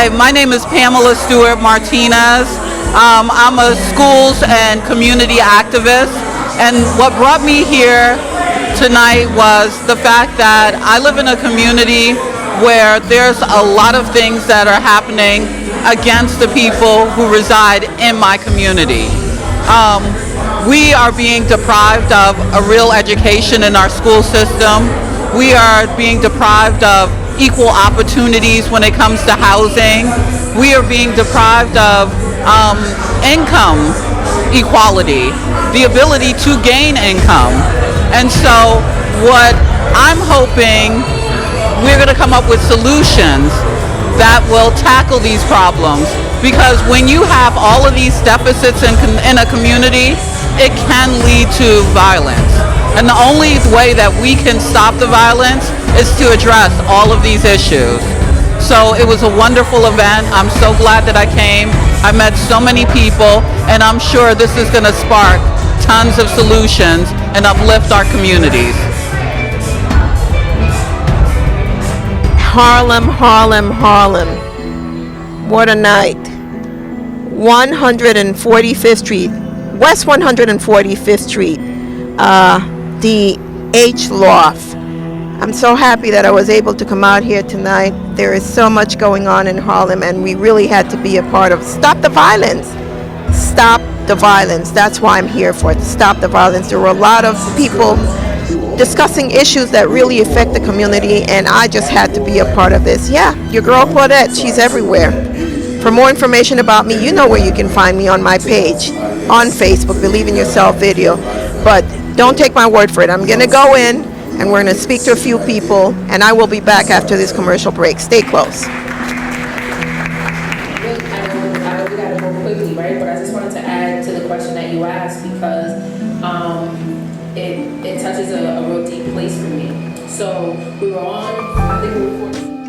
Hi, my name is Pamela Stewart Martinez. I'm a schools and community activist, and what brought me here tonight was the fact that I live in a community where there's a lot of things that are happening against the people who reside in my community. We are being deprived of a real education in our school system. We are being deprived of equal opportunities when it comes to housing. We are being deprived of income equality, the ability to gain income. And so what I'm hoping, we're going to come up with solutions that will tackle these problems, because when you have all of these deficits in a community, it can lead to violence. And the only way that we can stop the violence is to address all of these issues. So it was a wonderful event. I'm so glad that I came. I met so many people, and I'm sure this is going to spark tons of solutions and uplift our communities. Harlem, Harlem, Harlem. What a night. 145th Street, West 145th Street, the H Loft. I'm so happy that I was able to come out here tonight. There is so much going on in Harlem, and we really had to be a part of Stop the Violence. Stop the violence. That's why I'm here for it, to stop the violence. There were a lot of people discussing issues that really affect the community, and I just had to be a part of this. Yeah, your girl Claudette, she's everywhere. For more information about me, you know where you can find me on my page, on Facebook, Believe in Yourself video. But don't take my word for it. I'm going to go in, and we're going to speak to a few people, and I will be back after this commercial break. Stay close. I know we got to move quickly, right? But I just wanted to add to the question that you asked, because it touches a real deep place for me. So we were on, I think we were 14.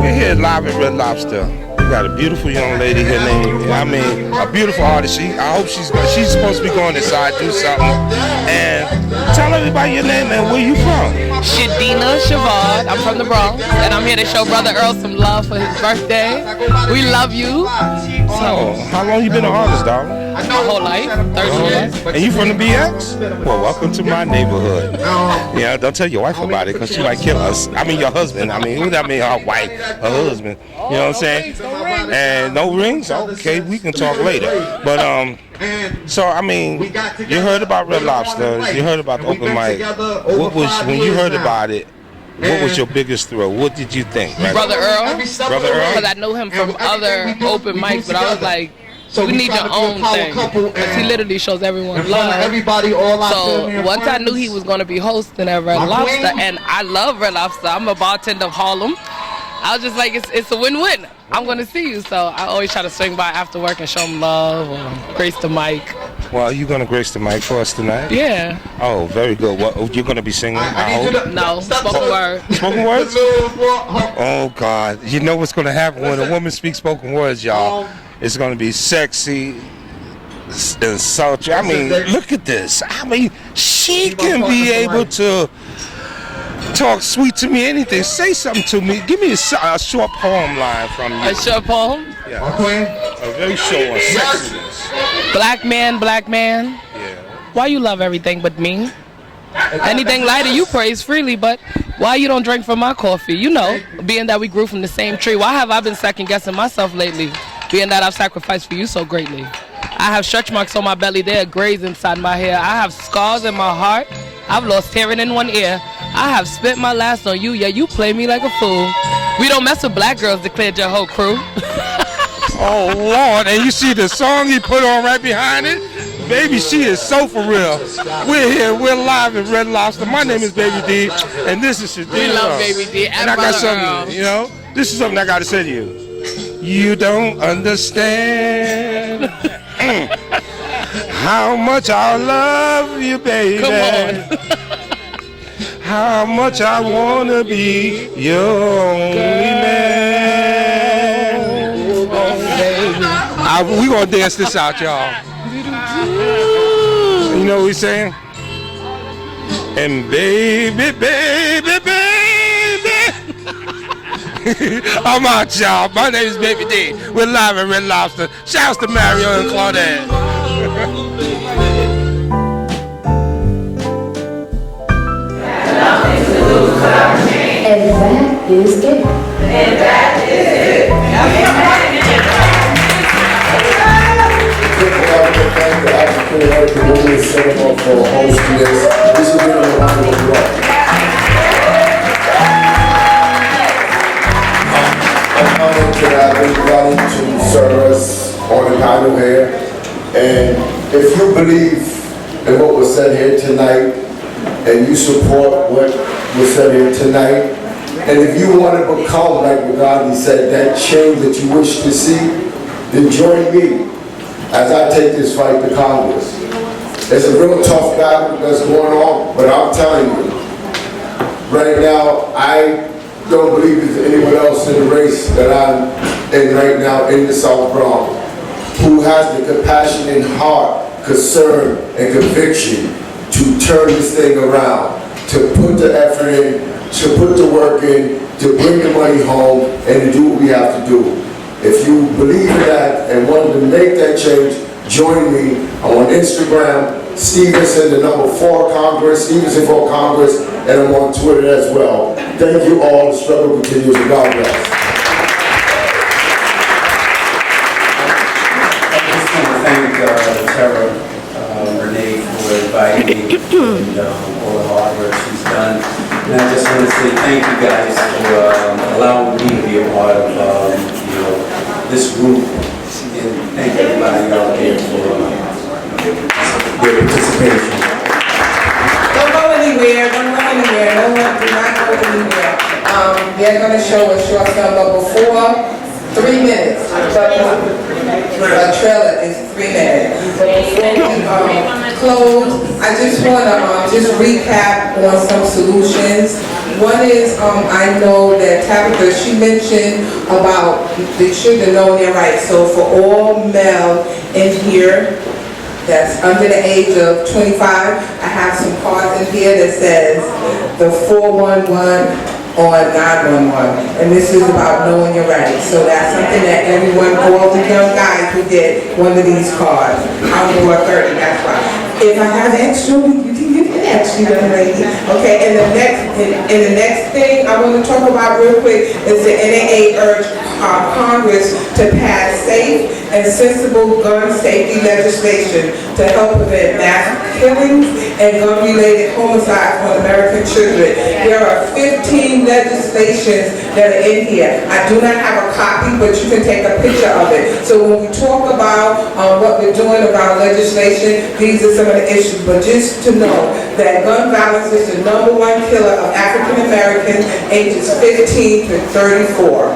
We're here live at Red Lobster. We got a beautiful young lady here named, a beautiful artist. I hope she's supposed to be going inside, do something. And tell everybody your name and where you from. Shadina Shavard. I'm from the Bronx, and I'm here to show Brother Earl some love for his birthday. We love you. So, how long you been an artist, darling? My whole life, 30 years. And you from the BX? Well, welcome to my neighborhood. Yeah, don't tell your wife about it, because she might kill us. I mean, your husband. Her wife, her husband. You know what I'm saying? And no rings? Okay, we can talk later. But, so, I mean, you heard about Red Lobster. You heard about the open mic. When you heard about it, what was your biggest thrill? What did you think? Right? Brother Earl. Brother Earl? Because I know him from other open mics, but I was like, you need your own thing. Because he literally shows everyone love. So once I knew he was going to be hosting at Red Lobster, and I love Red Lobster. I'm a bartender of Harlem. I was just like, it's a win-win. I'm going to see you. So I always try to swing by after work and show him love or grace the mic. Well, are you going to grace the mic for us tonight? Yeah. Oh, very good. What, you're going to be singing, I hope? No, spoken word. Spoken words? Oh, God. You know what's going to happen when a woman speaks spoken words, y'all? It's going to be sexy and sultry. I mean, look at this. I mean, she can be able to talk sweet to me, anything. Say something to me. Give me a short poem line from you. A short poem? Yeah. A very short one. Sexiness. Black man, black man. Yeah. Why you love everything but me? Anything lighter you praise freely, but why you don't drink from my coffee? You know, being that we grew from the same tree. Why have I been second guessing myself lately? Being that I've sacrificed for you so greatly. I have stretch marks on my belly, there are grays inside my hair. I have scars in my heart. I've lost hearing in one ear. I have spent my last on you, yeah, you play me like a fool. We don't mess with black girls, declared your whole crew. Oh, Lord, and you see the song he put on right behind it? Baby, she is so for real. We're here, we're live at Red Lobster. My name is Baby D, and this is Shadina. We love Baby D, and I got something, you know, this is something I got to say to you. You don't understand how much I love you, baby. Come on. How much I want to be your only man. We gonna dance this out, y'all. You know what we saying? And baby, baby, baby, I'm out, y'all. My name is Baby D. We're live at Red Lobster. Shouts to Mario and Claudette. And that is it. Thank the African American Women's Cinema for hosting this. This has been a round of applause. I'm honored to have everybody to serve us on the panel here. And if you believe in what was said here tonight, and you support what was said here tonight, and if you want to become, like Rodney said, that change that you wish to see, then join me as I take this fight to Congress. It's a real tough battle that's going on, but I'm telling you, right now, I don't believe there's anyone else in the race that I'm in right now in the South Bronx who has the compassion and heart, concern, and conviction to turn this thing around, to put the effort in, to put the work in, to bring the money home, and to do what we have to do. If you believe in that and want to make that change, join me. I'm on Instagram, Stevenson, the number 4 Congress, Stevenson for Congress, and I'm on Twitter as well. Thank you all. The struggle continues. God bless. I just want to thank Tara Renee for inviting me and all the hard work she's done. And I just want to say thank you guys for allowing me to be a part of this group. And thank everybody out there for their participation. Don't go anywhere, don't go anywhere, no one, do not go anywhere. They're going to show a short film of before 3 minutes. The trailer is 3 minutes. Before we close, I just want to just recap on some solutions. One is, I know that Tabitha, she mentioned about the children knowing their rights. So for all male in here that's under the age of 25, I have some cards in here that says the 411 on 911, and this is about knowing your rights. So that's something that everyone, all the young guys will get one of these cards. I'm over 30, that's why. If I have extra, you can get an extra, young lady. Okay, and the next thing I want to talk about real quick is the NAA urged Congress to pass safe and sensible gun safety legislation to help prevent mass killings and gun-related homicides on American children. There are 15 legislations that are in here. I do not have a copy, but you can take a picture of it. So when we talk about what we're doing around legislation, these are some of the issues. But just to know that gun violence is the #1 killer of African Americans ages 15 to 34.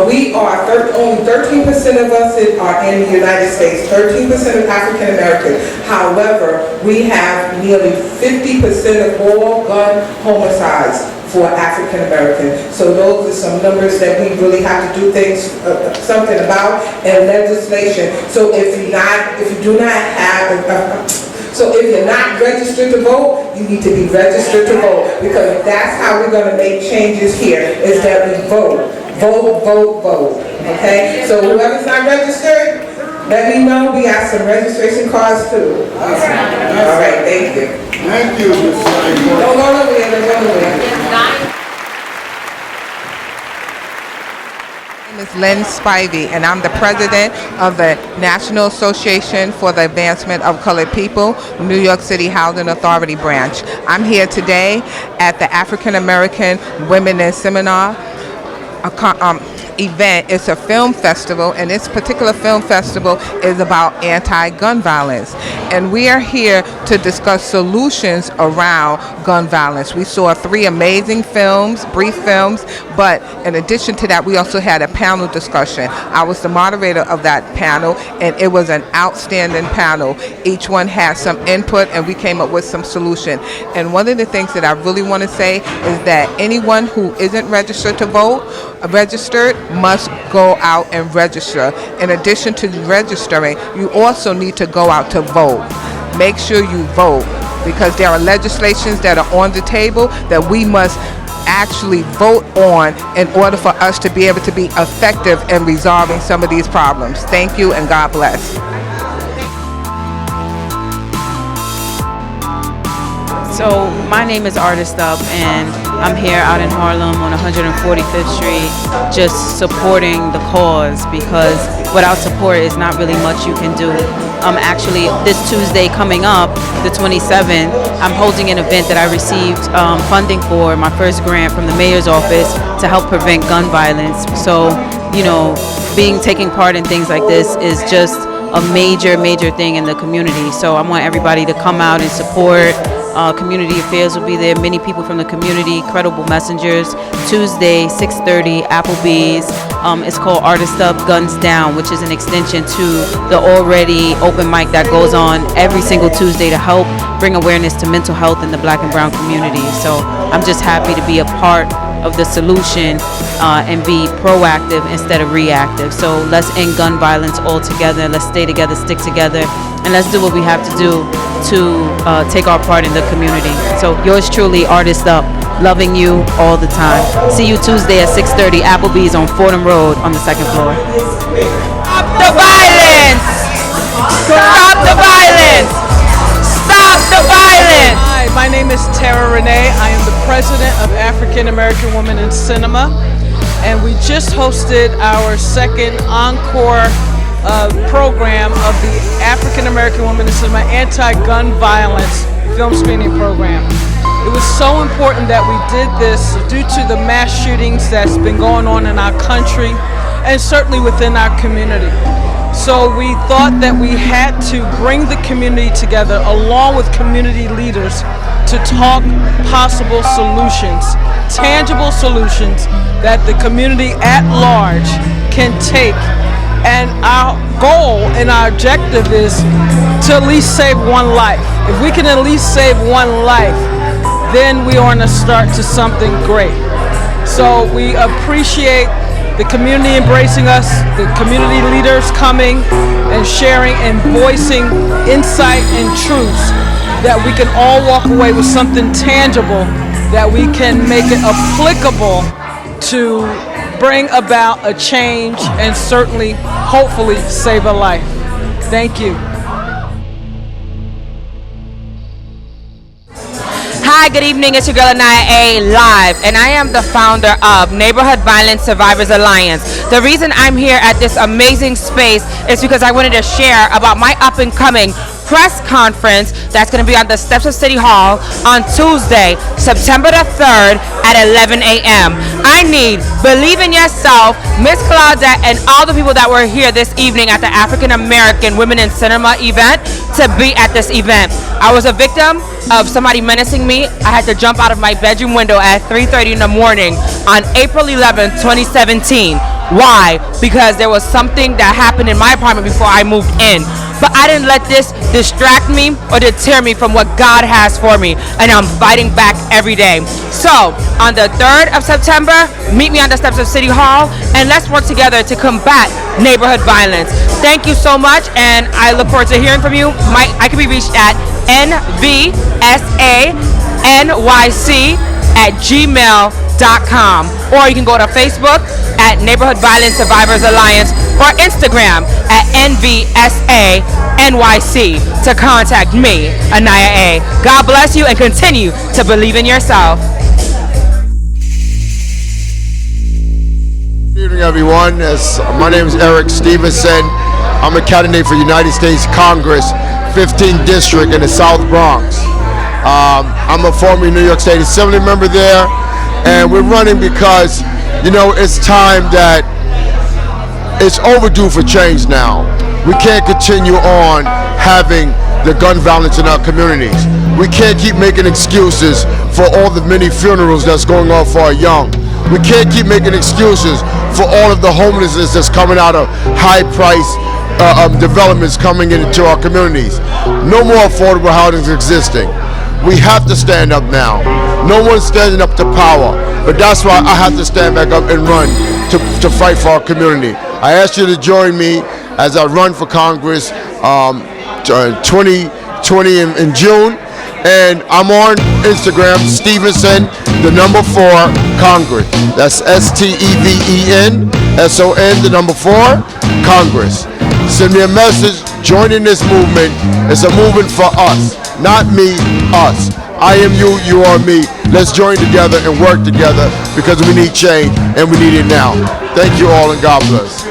We are, only 13% of us are in the United States, 13% of African Americans. However, we have nearly 50% of all gun homicides for African Americans. So those are some numbers that we really have to do things, something about, and legislation. So if you do not have, so if you're not registered to vote, you need to be registered to vote, because that's how we're going to make changes here, is that we vote. Vote, vote, vote. Okay? So whoever's not registered, let me know. We got some registration cards too. All right, thank you. Thank you, Ms. Don't go nowhere, don't go nowhere. My name is Lynn Spivey, and I'm the president of the National Association for the Advancement of Colored People, New York City Housing Authority branch. I'm here today at the African American Women in Seminar event. It's a film festival, and this particular film festival is about anti-gun violence. And we are here to discuss solutions around gun violence. We saw 3 amazing films, brief films, but in addition to that, we also had a panel discussion. I was the moderator of that panel, and it was an outstanding panel. Each one had some input, and we came up with some solution. And one of the things that I really want to say is that anyone who isn't registered to vote, registered, must go out and register. In addition to registering, you also need to go out to vote. Make sure you vote, because there are legislations that are on the table that we must actually vote on in order for us to be able to be effective in resolving some of these problems. Thank you and God bless. So my name is Artist Up, and I'm here out in Harlem on 145th Street just supporting the cause, because without support is not really much you can do. Actually, this Tuesday coming up, the 27th, I'm holding an event that I received funding for, my first grant from the mayor's office to help prevent gun violence. So, you know, taking part in things like this is just a major thing in the community. So I want everybody to come out and support. Community Affairs will be there. Many people from the community, credible messengers. Tuesday, 6:30, Applebee's. It's called Artist Up, Guns Down, which is an extension to the already open mic that goes on every single Tuesday to help bring awareness to mental health in the Black and brown community. So I'm just happy to be a part of the solution and be proactive instead of reactive. So let's end gun violence all together. Let's stay together, stick together, and let's do what we have to do to take our part in the community. So yours truly, Artist Up, loving you all the time. See you Tuesday at 6:30, Applebee's on Fordham Road on the 2nd floor. Stop the violence! Stop the violence! Stop the violence! Hi, my name is Tara Renee. I am the president of African American Women in Cinema, and we just hosted our second encore program of the African American Women in Cinema Anti-Gun Violence film screening program. It was so important that we did this due to the mass shootings that's been going on in our country and certainly within our community. So we thought that we had to bring the community together along with community leaders to talk possible solutions, tangible solutions that the community at large can take. And our goal and our objective is to at least save one life. If we can at least save one life, then we are on a start to something great. So we appreciate the community embracing us, the community leaders coming and sharing and voicing insight and truths that we can all walk away with something tangible that we can make it applicable to bring about a change and certainly, hopefully, save a life. Thank you. Hi, good evening. It's your girl Anaya A live, and I am the founder of Neighborhood Violence Survivors Alliance. The reason I'm here at this amazing space is because I wanted to share about my up-and-coming press conference that's going to be on the steps of City Hall on Tuesday, September the 3rd at 11 a.m. I need Believe in Yourself, Miss Claudette, and all the people that were here this evening at the African American Women in Cinema event to be at this event. I was a victim of somebody menacing me. I had to jump out of my bedroom window at 3:30 in the morning on April 11, 2017. Why? Because there was something that happened in my apartment before I moved in. But I didn't let this distract me or deter me from what God has for me, and I'm fighting back every day. So, on the 3rd of September, meet me on the steps of City Hall, and let's work together to combat neighborhood violence. Thank you so much, and I look forward to hearing from you. I can be reached at nvsanyc@gmail.com, or you can go to Facebook at Neighborhood Violence Survivors Alliance or Instagram at NVSANYC to contact me, Anaya A. God bless you and continue to believe in yourself. Good evening, everyone. My name is Eric Stevenson. I'm a candidate for United States Congress, 15th District in the South Bronx. I'm a former New York State Assembly member there, and we're running because, you know, it's time that it's overdue for change now. We can't continue on having the gun violence in our communities. We can't keep making excuses for all the many funerals that's going on for our young. We can't keep making excuses for all of the homelessness that's coming out of high-price developments coming into our communities. No more affordable housing is existing. We have to stand up now. No one's standing up to power, but that's why I have to stand back up and run to fight for our community. I ask you to join me as I run for Congress 2020 in June, and I'm on Instagram, Stevenson the number 4, Congress. That's STEVENSON, the number 4, Congress. Send me a message. Joining this movement is a movement for us, not me, us. I am you, you are me. Let's join together and work together because we need change and we need it now. Thank you all and God bless.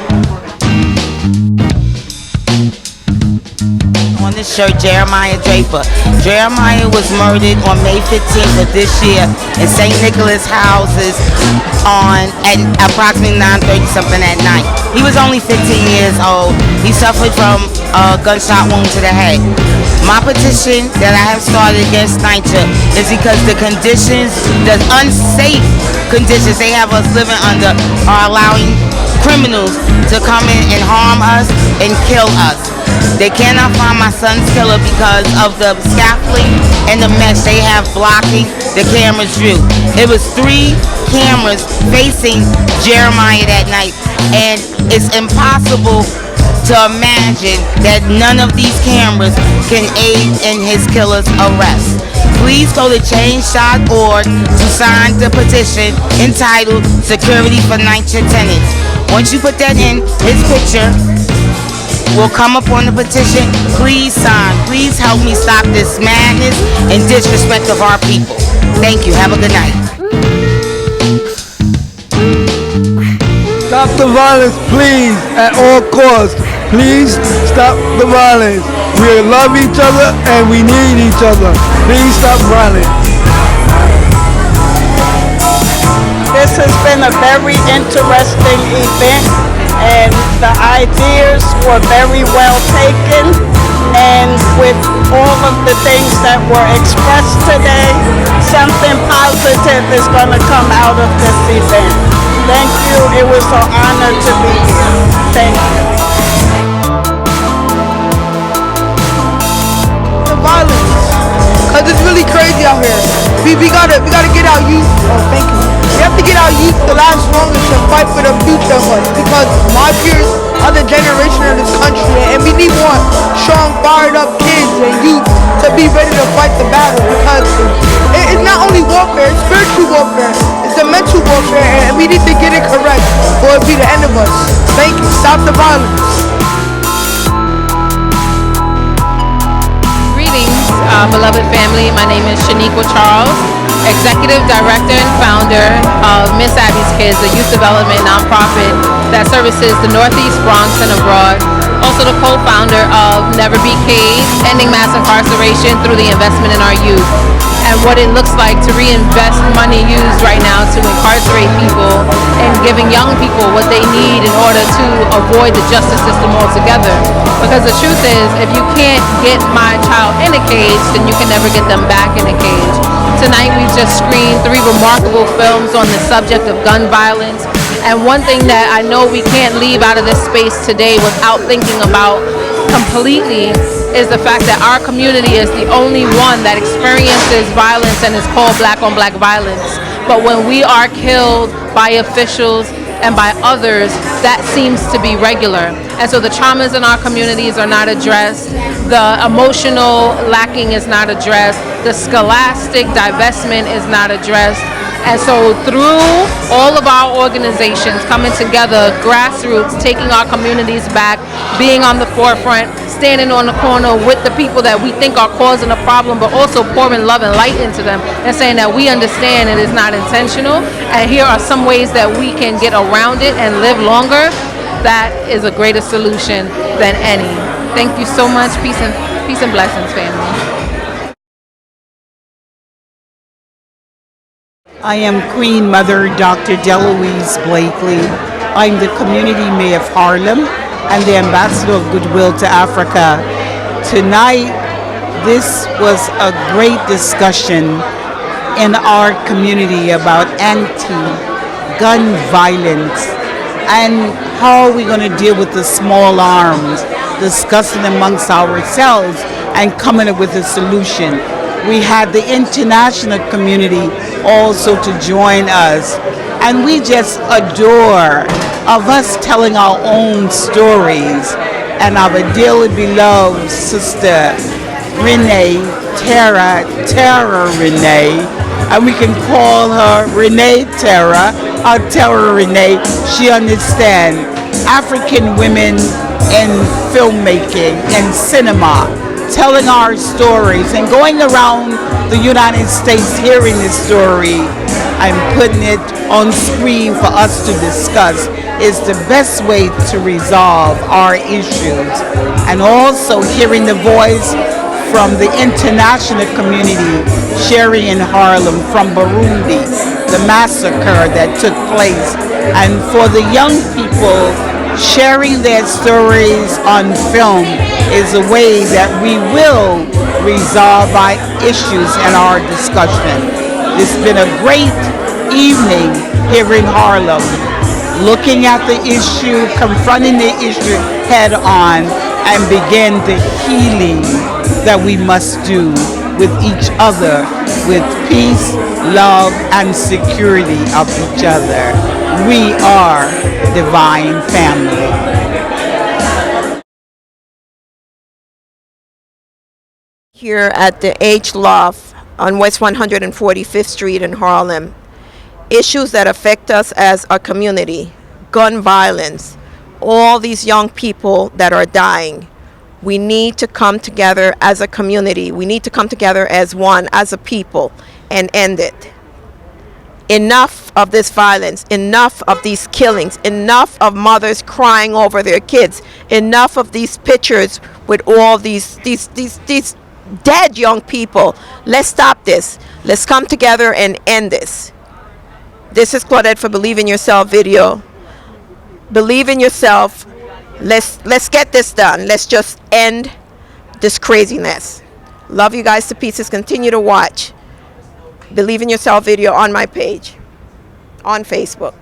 On this shirt, Jeremiah Draper. Jeremiah was murdered on May 15th of this year in St. Nicholas houses at approximately 9:30 something at night. He was only 15 years old. He suffered from a gunshot wound to the head. My petition that I have started against NYCHA is because the conditions, the unsafe conditions they have us living under are allowing criminals to come in and harm us and kill us. They cannot find my son's killer because of the scaffolding and the mesh they have blocking the camera's view. It was 3 cameras facing Jeremiah that night, and it's impossible to imagine that none of these cameras can aid in his killer's arrest. Please go to change.org to sign the petition entitled Security for NYCHA Tenants. Once you put that in, his picture will come up on the petition. Please sign. Please help me stop this madness and disrespect of our people. Thank you. Have a good night. Stop the violence, please, at all costs. Please stop the violence. We love each other and we need each other. Please stop violence. This has been a very interesting event, and the ideas were very well taken, and with all of the things that were expressed today, something positive is going to come out of this event. Thank you. It was an honor to be here. Thank you. The violence, cause it's really crazy out here. We gotta get our youth. Oh, thank you. We have to get our youth to last longer to fight for the future of us, because my peers are the generation of this country, and we need more strong, fired up kids and youth to be ready to fight the battle, because it's not only warfare, it's spiritual warfare, it's the mental warfare, and we need to get it correct or it'll be the end of us. Thank you. Stop the violence. Beloved family, my name is Shaniqua Charles, Executive Director and Founder of Miss Abby's Kids, a youth development nonprofit that services the Northeast Bronx and abroad. Also the co-founder of Never Be Caged, ending mass incarceration through the investment in our youth, and what it looks like to reinvest money used right now to incarcerate people and giving young people what they need in order to avoid the justice system altogether. Because the truth is, if you can't get my child in a cage, then you can never get them back in a cage. Tonight we just screened 3 remarkable films on the subject of gun violence. And one thing that I know we can't leave out of this space today without thinking about completely is the fact that our community is the only one that experiences violence and is called black on black violence. But when we are killed by officials and by others, that seems to be regular. And so the traumas in our communities are not addressed. The emotional lacking is not addressed. The scholastic divestment is not addressed. And so through all of our organizations coming together, grassroots, taking our communities back, being on the forefront, standing on the corner with the people that we think are causing a problem, but also pouring love and light into them and saying that we understand it is not intentional, and here are some ways that we can get around it and live longer. That is a greater solution than any. Thank you so much. Peace and blessings, family. I am Queen Mother Dr. Deloise Blakely. I'm the Community Mayor of Harlem and the Ambassador of Goodwill to Africa. Tonight, this was a great discussion in our community about anti-gun violence and how are we going to deal with the small arms, discussing amongst ourselves and coming up with a solution. We had the international community also to join us, and we just adore of us telling our own stories, and our dearly beloved sister Renee, Tara Renee, and we can call her Renee Terra, or Terra Renee. She understands African women in filmmaking and cinema, telling our stories and going around the United States hearing the story and putting it on screen for us to discuss is the best way to resolve our issues. And also hearing the voice from the international community, sharing in Harlem from Burundi, the massacre that took place, and for the young people, sharing their stories on film is a way that we will resolve our issues and our discussion. It's been a great evening here in Harlem, looking at the issue, confronting the issue head on, and begin the healing that we must do with each other, with peace, love, and security of each other. We are Divine Family. Here at the H Loft on West 145th Street in Harlem. Issues that affect us as a community, gun violence, all these young people that are dying. We need to come together as a community. We need to come together as one, as a people, and end it. Enough of this violence, enough of these killings, enough of mothers crying over their kids, enough of these pictures with all these dead young people. Let's stop this. Let's come together and end this. This is Claudette for Believe in Yourself video. Believe in yourself. Let's get this done. Let's just end this craziness. Love you guys to pieces. Continue to watch Believe in Yourself video on my page on Facebook.